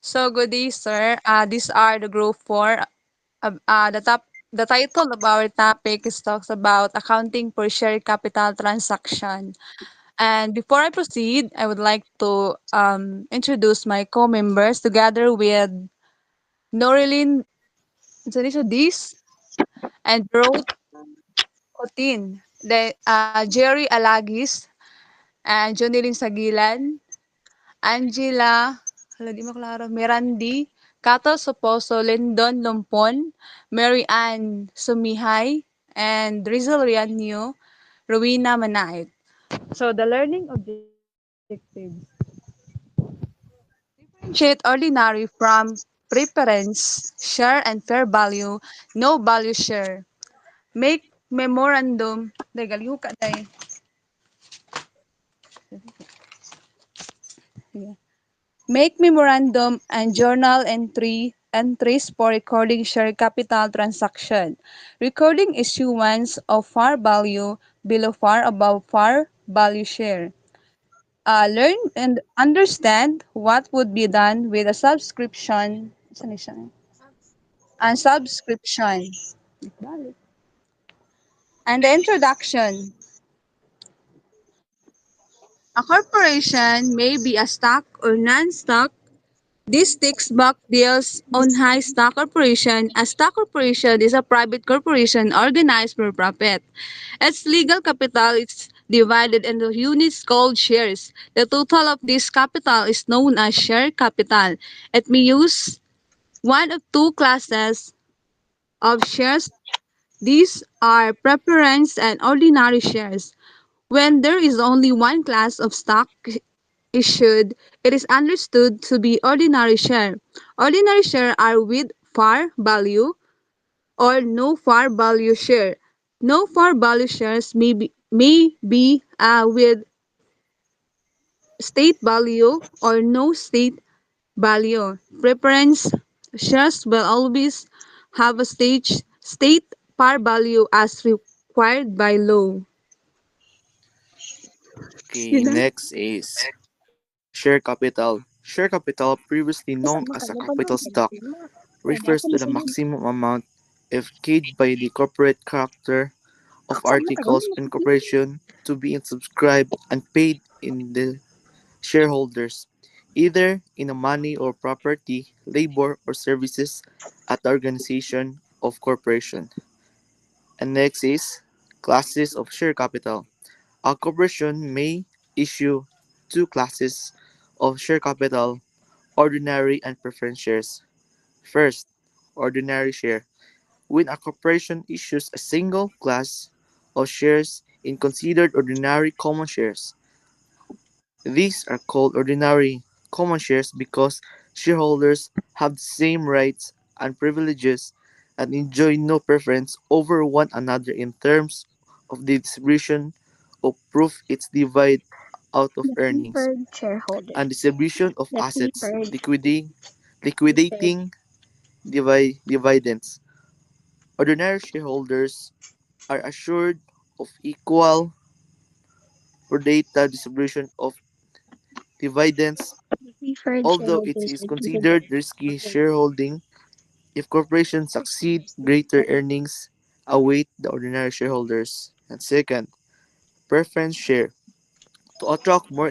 So good day, sir. These are the group four. The title of our topic is talks about accounting per share capital transaction. And before I proceed, I would like to introduce my co-members together with Norilyn Dis and Rose Otin, Jerry Alagis, and Jonilyn Sagilan, Angela, hala di maklaro, Mirandi, Kato Soposo, Lindon Lompon, Mary Ann Sumihay, and Rizal Rianyo, Rowena Manait. So the learning objectives. Differentiate ordinary from preference, share and fair value, no value share. Make memorandum, gali ka day. Make memorandum and journal entries for recording share capital transaction. Recording issuance of par value below par above par value share. Learn and understand what would be done with a subscription. Saan na siya? And subscription. And the introduction. A corporation may be a stock or non-stock. This textbook deals on high stock corporation. A stock corporation is a private corporation organized for profit. Its legal capital is divided into units called shares. The total of this capital is known as share capital. It may use one of two classes of shares. These are preference and ordinary shares. When there is only one class of stock issued, it is understood to be ordinary share. Ordinary share are with par value or no par value share. No par value shares may be with state value or no state value. Preference shares will always have a state par value as required by law. Okay, next is share capital. Share capital, previously known as a capital stock, refers to the maximum amount if paid by the corporate character of articles of incorporation to be subscribed and paid in the shareholders, either in a money or property, labor, or services at the organization of corporation. And next is classes of share capital. A corporation may issue two classes of share capital, ordinary and preference shares. First, ordinary share. When a corporation issues a single class of shares in considered ordinary common shares, these are called ordinary common shares because shareholders have the same rights and privileges and enjoy no preference over one another in terms of the distribution of profits divided out of earnings Preferred shareholder. and distribution of The assets, preferred preferred liquidating dividends. Ordinary shareholders are assured of equal pro rata distribution of dividends. preferred Although it shareholders is with considered dividend. risky shareholding, if corporations succeed, greater earnings await the ordinary shareholders. And second, preference share. To attract more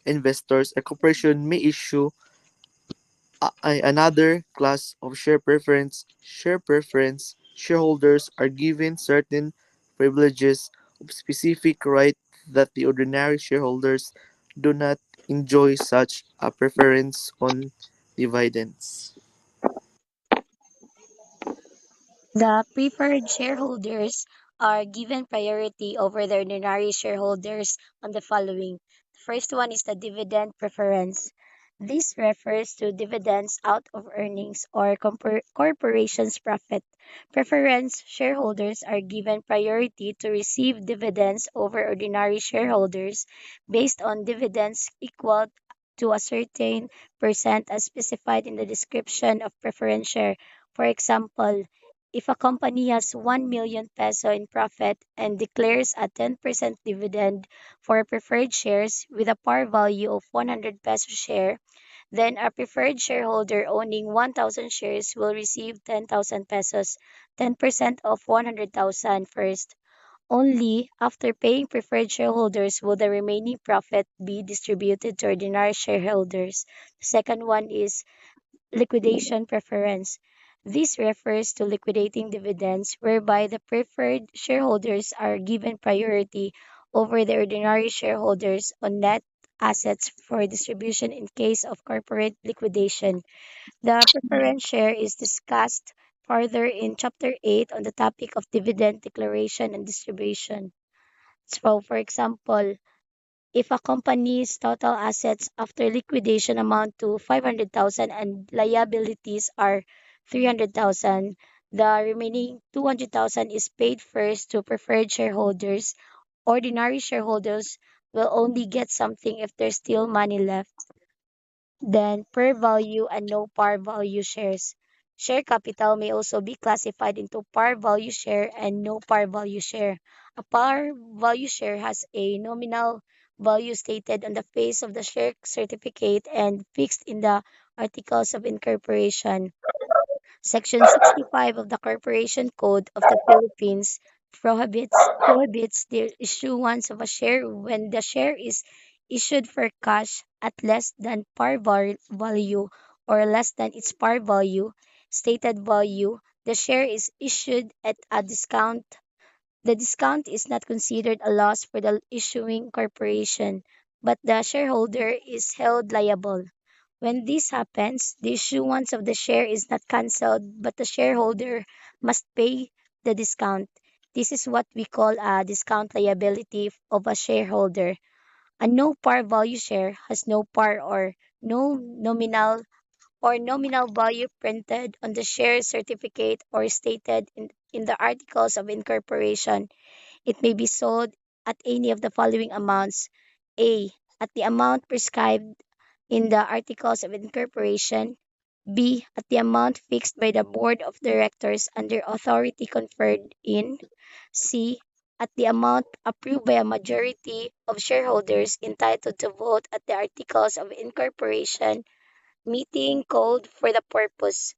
investors, a corporation may issue another class of share preference. Share preference shareholders are given certain privileges of specific right that the ordinary shareholders do not enjoy such a preference on dividends. The preferred shareholders are given priority over the ordinary shareholders on the following. The first one is the dividend preference. This refers to dividends out of earnings or corporation's profit. Preference shareholders are given priority to receive dividends over ordinary shareholders based on dividends equal to a certain percent as specified in the description of preference share. For example, if a company has 1 million peso in profit and declares a 10% dividend for preferred shares with a par value of 100 peso share, Then a preferred shareholder owning 1,000 shares will receive 10,000 pesos, 10% of 100,000 first. Only after paying preferred shareholders will the remaining profit be distributed to ordinary shareholders. The second one is liquidation preference. This refers to liquidating dividends whereby the preferred shareholders are given priority over the ordinary shareholders on net assets for distribution in case of corporate liquidation. The preference share is discussed further in Chapter 8 on the topic of dividend declaration and distribution. So, for example, if a company's total assets after liquidation amount to 500,000 and liabilities are 300,000, the remaining 200,000 is paid first to preferred shareholders. Ordinary shareholders will only get something if there's still money left. Then per value and no par value shares. Share capital may also be classified into par value share and no par value share. A par value share has a nominal value stated on the face of the share certificate and fixed in the articles of incorporation. Section 65 of the Corporation Code of the Philippines prohibits the issuance of a share when the share is issued for cash at less than value or less than its par value. Stated value, the share is issued at a discount. The discount is not considered a loss for the issuing corporation, but the shareholder is held liable. When this happens, the issuance of the share is not cancelled, but the shareholder must pay the discount. This is what we call a discount liability of a shareholder. A no par value share has no par or no nominal value printed on the share certificate or stated in the articles of incorporation. It may be sold at any of the following amounts. A. At the amount prescribed in the Articles of Incorporation. B. At the amount fixed by the Board of Directors under authority conferred in. C. At the amount approved by a majority of shareholders entitled to vote at the Articles of Incorporation meeting called for the purpose.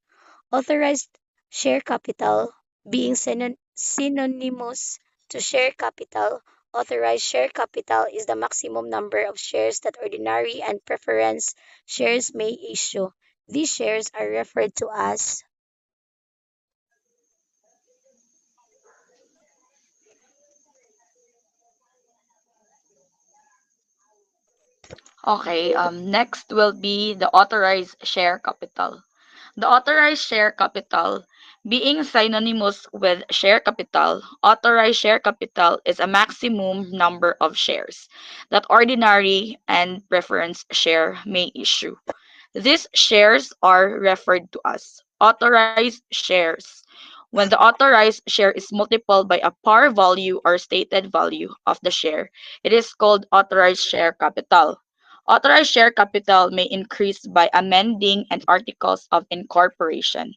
Authorized share capital being synonymous to share capital. Authorized share capital is the maximum number of shares that ordinary and preference shares may issue. These shares are referred to as Okay, next will be the authorized share capital. The authorized share capital, being synonymous with share capital, authorized share capital is a maximum number of shares that ordinary and preference share may issue. These shares are referred to as authorized shares. When the authorized share is multiplied by a par value or stated value of the share, it is called authorized share capital. Authorized share capital may increase by amending and articles of incorporation.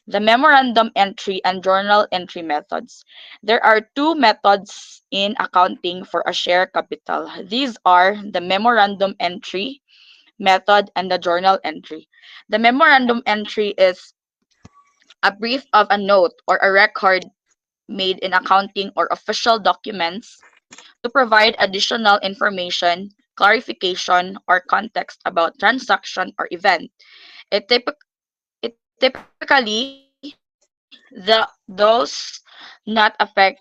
The memorandum entry and journal entry methods. There are two methods in accounting for a share capital. These are the memorandum entry method and the journal entry. The memorandum entry is a brief of a note or a record made in accounting or official documents to provide additional information, clarification, or context about transaction or event. It, typic- it typically those not affect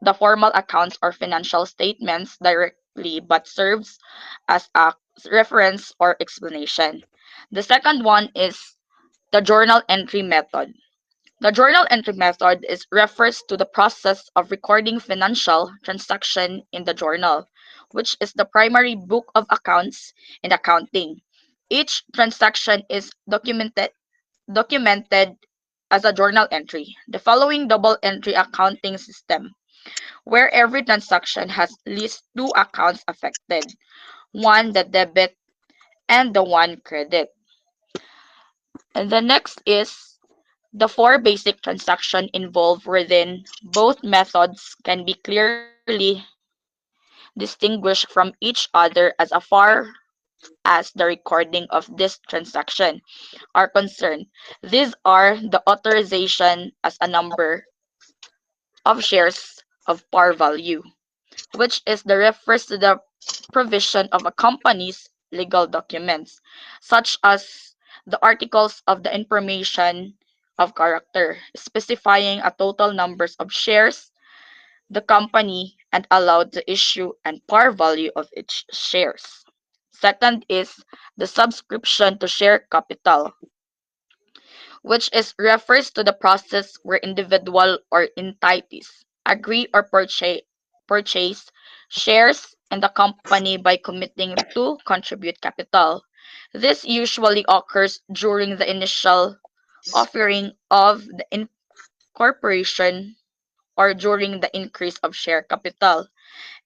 the formal accounts or financial statements directly but serves as a reference or explanation. The second one is the journal entry method. The journal entry method is refers to the process of recording financial transaction in the journal, which is the primary book of accounts in accounting. Each transaction is documented as a journal entry. The following double entry accounting system, where every transaction has at least two accounts affected, one the debit and the one credit. And the next is the four basic transactions involved within both methods can be clearly distinguished from each other as far as the recording of this transaction are concerned. These are the authorization as a number of shares of par value, which is the refers to the provision of a company's legal documents, such as the articles of the information of character, specifying a total numbers of shares the company and allowed to issue and par value of its shares. Second is the subscription to share capital, which is refers to the process where individual or entities agree or purchase shares in the company by committing to contribute capital. This usually occurs during the initial offering of the incorporation or during the increase of share capital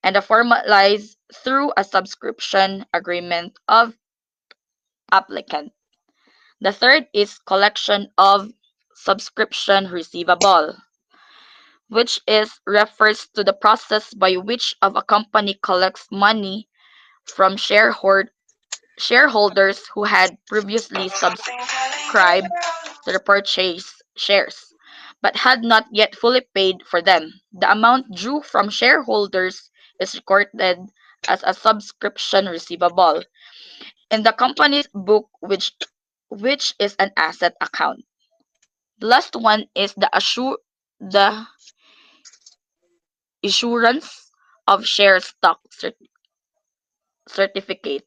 and formalized through a subscription agreement of applicant. The third is collection of subscription receivable, which is refers to the process by which of a company collects money from shareholders who had previously subscribed to the purchase shares but had not yet fully paid for them. The amount due from shareholders is recorded as a subscription receivable in the company's book which is an asset account. The last one is the issuance of share stock certificate.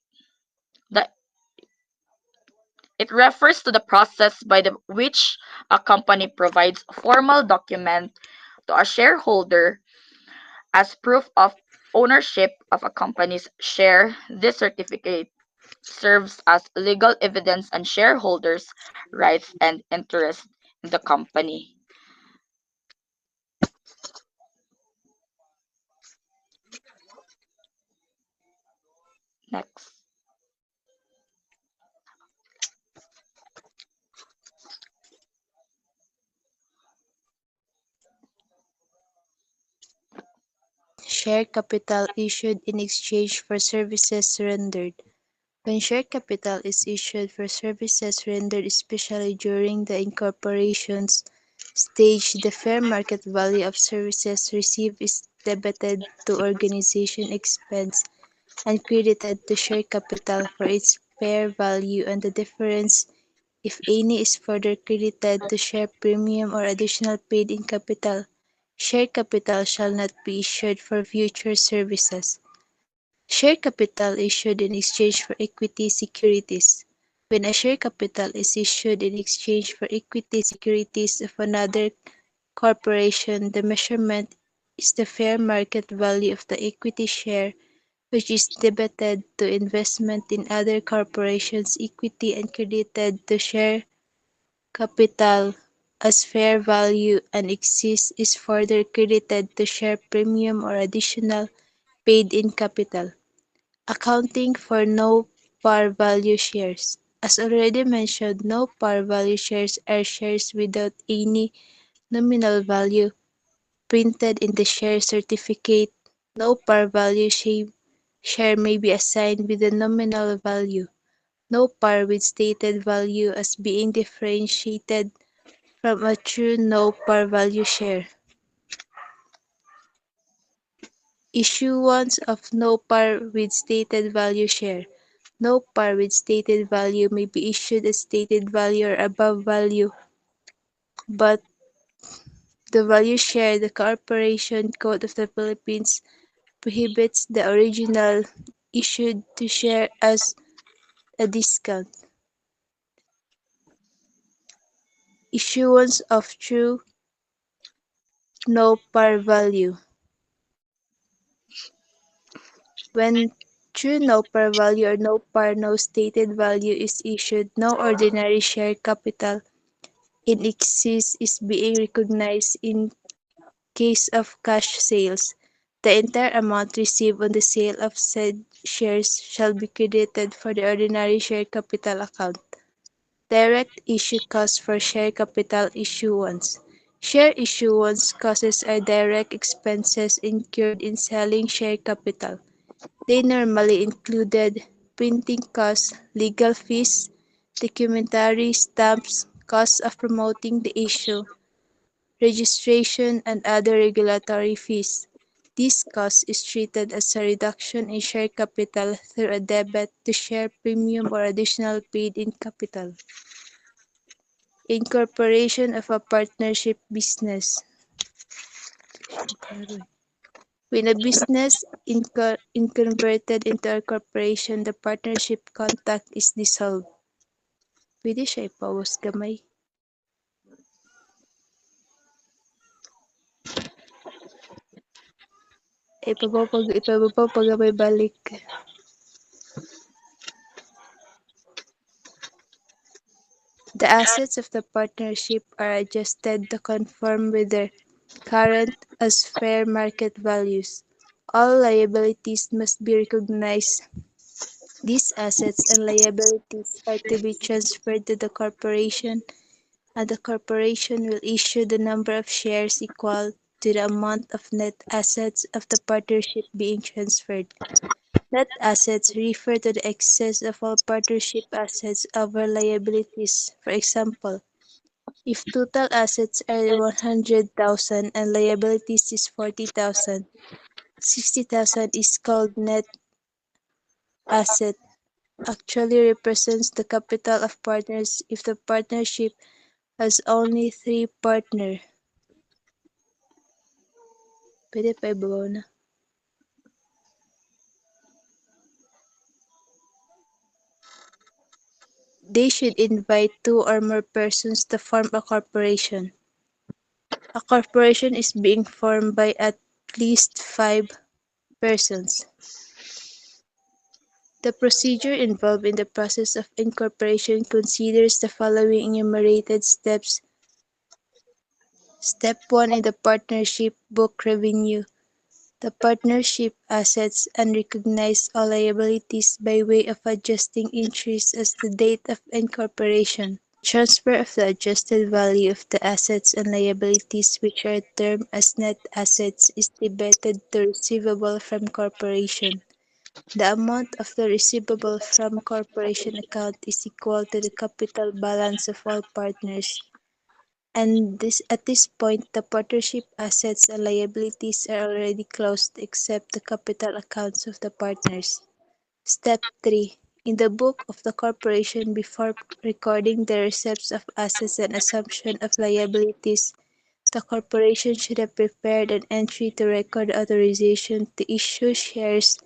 The, it refers to the process by which a company provides formal document to a shareholder as proof of ownership of a company's share. This certificate serves as legal evidence on shareholders' rights and interests in the company. Next. Share capital issued in exchange for services rendered. When share capital is issued for services rendered, especially during the incorporation's stage, the fair market value of services received is debited to organization expense and credited to share capital for its fair value, and the difference, if any, is further credited to share premium or additional paid in capital. Share capital shall not be issued for future services. Share capital issued in exchange for equity securities. When a share capital is issued in exchange for equity securities of another corporation, the measurement is the fair market value of the equity share, which is debited to investment in other corporations' equity and credited to share capital as fair value, and excess is further credited to share premium or additional paid in capital. Accounting for no par value shares. As already mentioned, no par value shares are shares without any nominal value printed in the share certificate. No par value share may be assigned with a nominal value. No par with stated value as being differentiated from a true no par value share. Issuance of no par with stated value share. No par with stated value may be issued at stated value or above value, but the value share, the Corporation Code of the Philippines prohibits the original issued to share as a discount. Issuance of true no par value. When true no par value or no par no stated value is issued, no ordinary share capital in excess is being recognized in case of cash sales. The entire amount received on the sale of said shares shall be credited for the ordinary share capital account. Direct issue costs for share capital issuance. Share issuance costs are direct expenses incurred in selling share capital. They normally included printing costs, legal fees, documentary stamps, costs of promoting the issue, registration, and other regulatory fees. This cost is treated as a reduction in share capital through a debit to share premium or additional paid in capital. Incorporation of a partnership business. When a business converted into a corporation, the partnership contract is dissolved. Pwede siya ipawas gamay. Ipabaw pag gamay balik. The assets of the partnership are adjusted to conform with their current as fair market values. All liabilities must be recognized. These assets and liabilities are to be transferred to the corporation, and the corporation will issue the number of shares equal to the amount of net assets of the partnership being transferred. Net assets refer to the excess of all partnership assets over liabilities. For example, if total assets are 100,000 and liabilities is 40,000, 60,000 is called net asset. Actually represents the capital of partners if the partnership has only three partner. Pwede pa ibabaw na. They should invite two or more persons to form a corporation. A corporation is being formed by at least 5 persons. The procedure involved in the process of incorporation considers the following enumerated steps. Step 1 in the partnership book revenue. The partnership assets and recognize all liabilities by way of adjusting interest as the date of incorporation. Transfer of the adjusted value of the assets and liabilities which are termed as net assets is debited to receivable from corporation. The amount of the receivable from corporation account is equal to the capital balance of all partners, and at this point the partnership assets and liabilities are already closed except the capital accounts of the partners. Step 3. In the book of the corporation before recording the receipts of assets and assumption of liabilities, the corporation should have prepared an entry to record authorization to issue shares.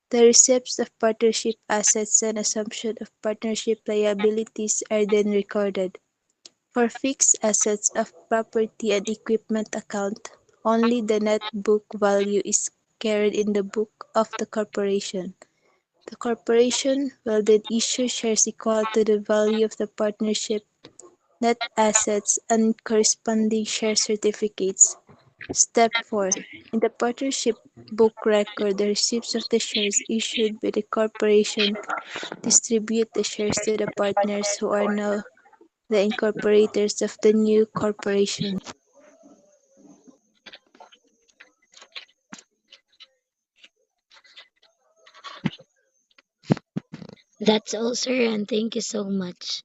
The receipts of partnership assets and assumption of partnership liabilities are then recorded. For fixed assets of property and equipment account, only the net book value is carried in the book of the corporation. The corporation will then issue shares equal to the value of the partnership net assets and corresponding share certificates. Step 4. In the partnership book record, the receipts of the shares issued by the corporation distribute the shares to the partners who are now the incorporators of the new corporation. That's all, sir, and thank you so much.